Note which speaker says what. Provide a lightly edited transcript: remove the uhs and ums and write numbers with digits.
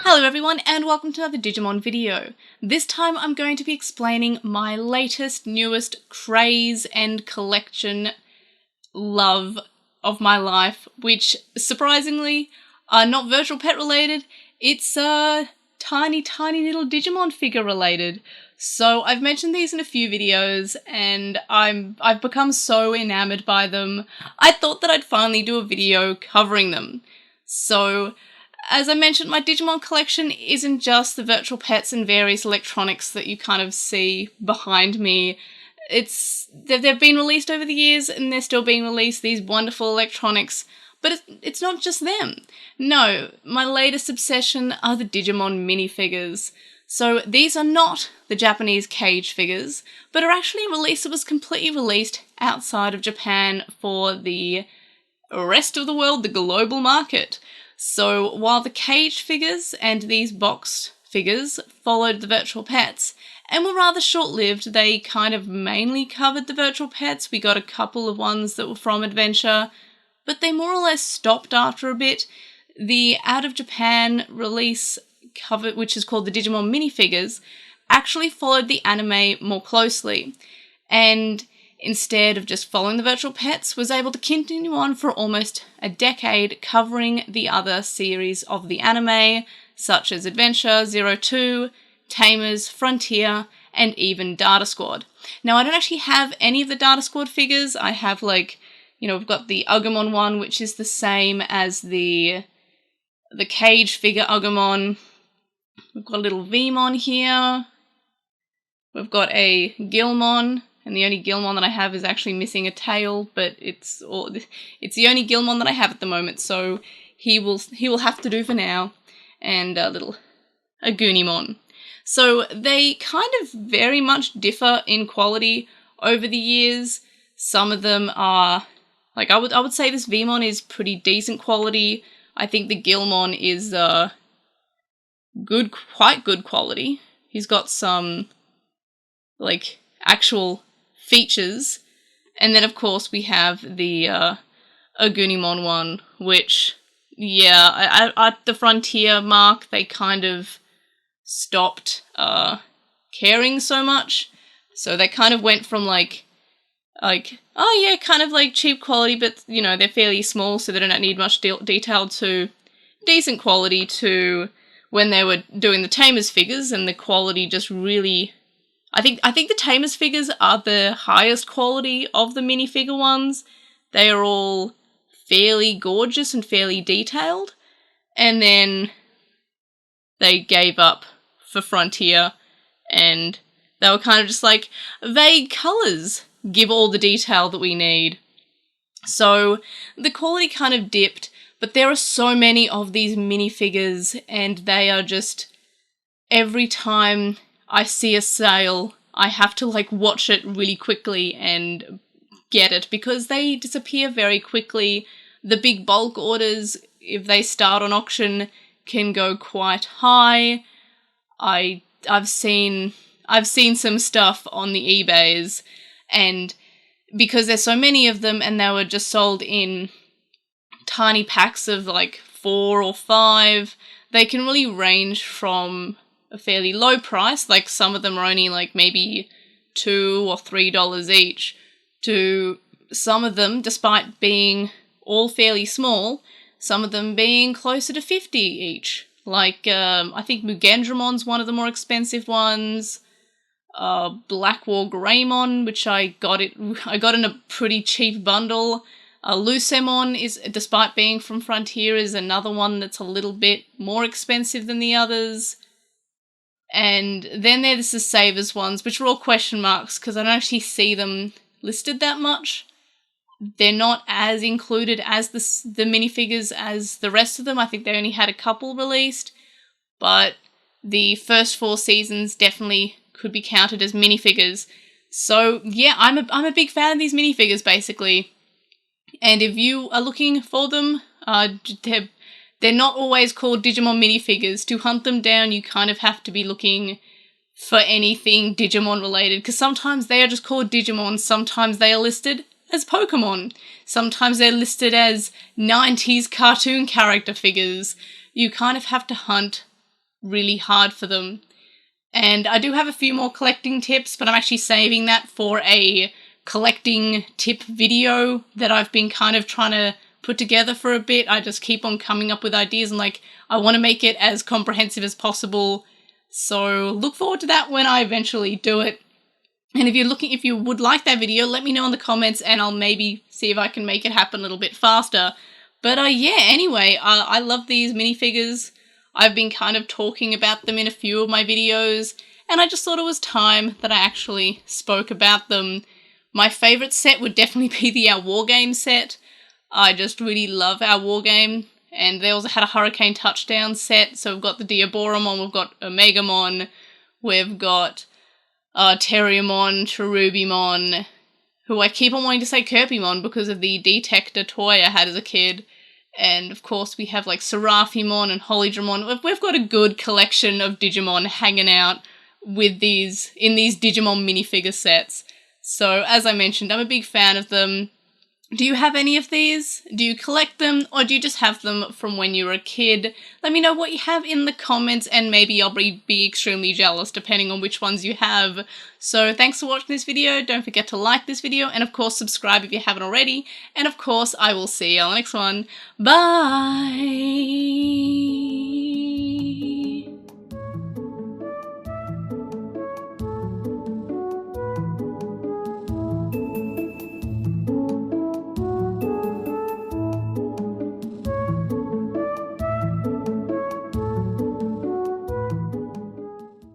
Speaker 1: Hello everyone and welcome to another Digimon video. This time I'm going to be explaining my latest, newest craze and collection love of my life, which surprisingly are not virtual pet related, it's tiny little Digimon figure related. So I've mentioned these in a few videos and I've become so enamored by them, I thought that I'd finally do a video covering them. So as I mentioned, my Digimon collection isn't just the virtual pets and various electronics that you kind of see behind me. They've been released over the years and they're still being released, these wonderful electronics, but it's not just them. No, my latest obsession are the Digimon Mini figures. So these are not the Japanese cage figures, but are actually a release that was completely released outside of Japan for the rest of the world, the global market. So while the cage figures and these boxed figures followed the virtual pets and were rather short-lived, they kind of mainly covered the virtual pets. We got a couple of ones that were from Adventure, but they more or less stopped after a bit. The out of Japan release cover, which is called the Digimon Mini figures, actually followed the anime more closely, and instead of just following the virtual pets, was able to continue on for almost a decade, covering the other series of the anime, such as Adventure, 02, Tamers, Frontier, and even Data Squad. Now, I don't actually have any of the Data Squad figures. I have, we've got the Agumon one, which is the same as the cage figure Agumon. We've got a little Vmon here. We've got a Gilmon. And the only Gilmon that I have is actually missing a tail, but it's the only Gilmon that I have at the moment, so he will have to do for now. And a little Agunimon. So they kind of very much differ in quality over the years. Some of them are, I would say this Vmon is pretty decent quality. I think the Gilmon is quite good quality. He's got some actual features, and then of course we have the Agunimon one, which, yeah, at the Frontier mark they kind of stopped caring so much, so they kind of went from cheap quality, but they're fairly small so they don't need much detail, to decent quality, to when they were doing the Tamers figures and the quality just really, I think the Tamers figures are the highest quality of the minifigure ones. They are all fairly gorgeous and fairly detailed. And then they gave up for Frontier and they were kind of just vague colours give all the detail that we need. So the quality kind of dipped, but there are so many of these minifigures and they are just, every time I see a sale, I have to watch it really quickly and get it because they disappear very quickly. The big bulk orders, if they start on auction, can go quite high. I've seen some stuff on the eBays, and because there's so many of them and they were just sold in tiny packs of 4 or 5, they can really range from a fairly low price, some of them are only maybe $2 or $3 each, to some of them, despite being all fairly small, some of them being closer to $50 each. I think Mugendramon's one of the more expensive ones. Blackwall Greymon, which I got in a pretty cheap bundle. Lucemon is, despite being from Frontier, is another one that's a little bit more expensive than the others. And then there's the Savers ones, which are all question marks because I don't actually see them listed that much. They're not as included as the minifigures as the rest of them. I think they only had a couple released, but the first 4 seasons definitely could be counted as minifigures. So yeah, I'm a big fan of these minifigures basically. And if you are looking for them, they're not always called Digimon minifigures. To hunt them down, you kind of have to be looking for anything Digimon related, because sometimes they are just called Digimon, sometimes they are listed as Pokemon, sometimes they're listed as 90s cartoon character figures. You kind of have to hunt really hard for them. And I do have a few more collecting tips, but I'm actually saving that for a collecting tip video that I've been kind of trying to put together for a bit. I just keep on coming up with ideas and like, I want to make it as comprehensive as possible. So look forward to that when I eventually do it. And if you would like that video, let me know in the comments and I'll maybe see if I can make it happen a little bit faster. But yeah, anyway, I love these minifigures. I've been kind of talking about them in a few of my videos, and I just thought it was time that I actually spoke about them. My favourite set would definitely be the Our War Game set. I just really love Our War Game. And they also had a Hurricane Touchdown set, so we've got the Diaboromon, we've got Omegamon, we've got Terriermon, Cherubimon, who I keep on wanting to say Kirpymon because of the Detector toy I had as a kid. And of course we have like Seraphimon and Holydramon. We've got a good collection of Digimon hanging out with in these Digimon minifigure sets. So as I mentioned, I'm a big fan of them. Do you have any of these? Do you collect them, or do you just have them from when you were a kid? Let me know what you have in the comments, and maybe I'll be extremely jealous depending on which ones you have. So thanks for watching this video. Don't forget to like this video, and of course subscribe if you haven't already. And of course I will see you on the next one. Bye!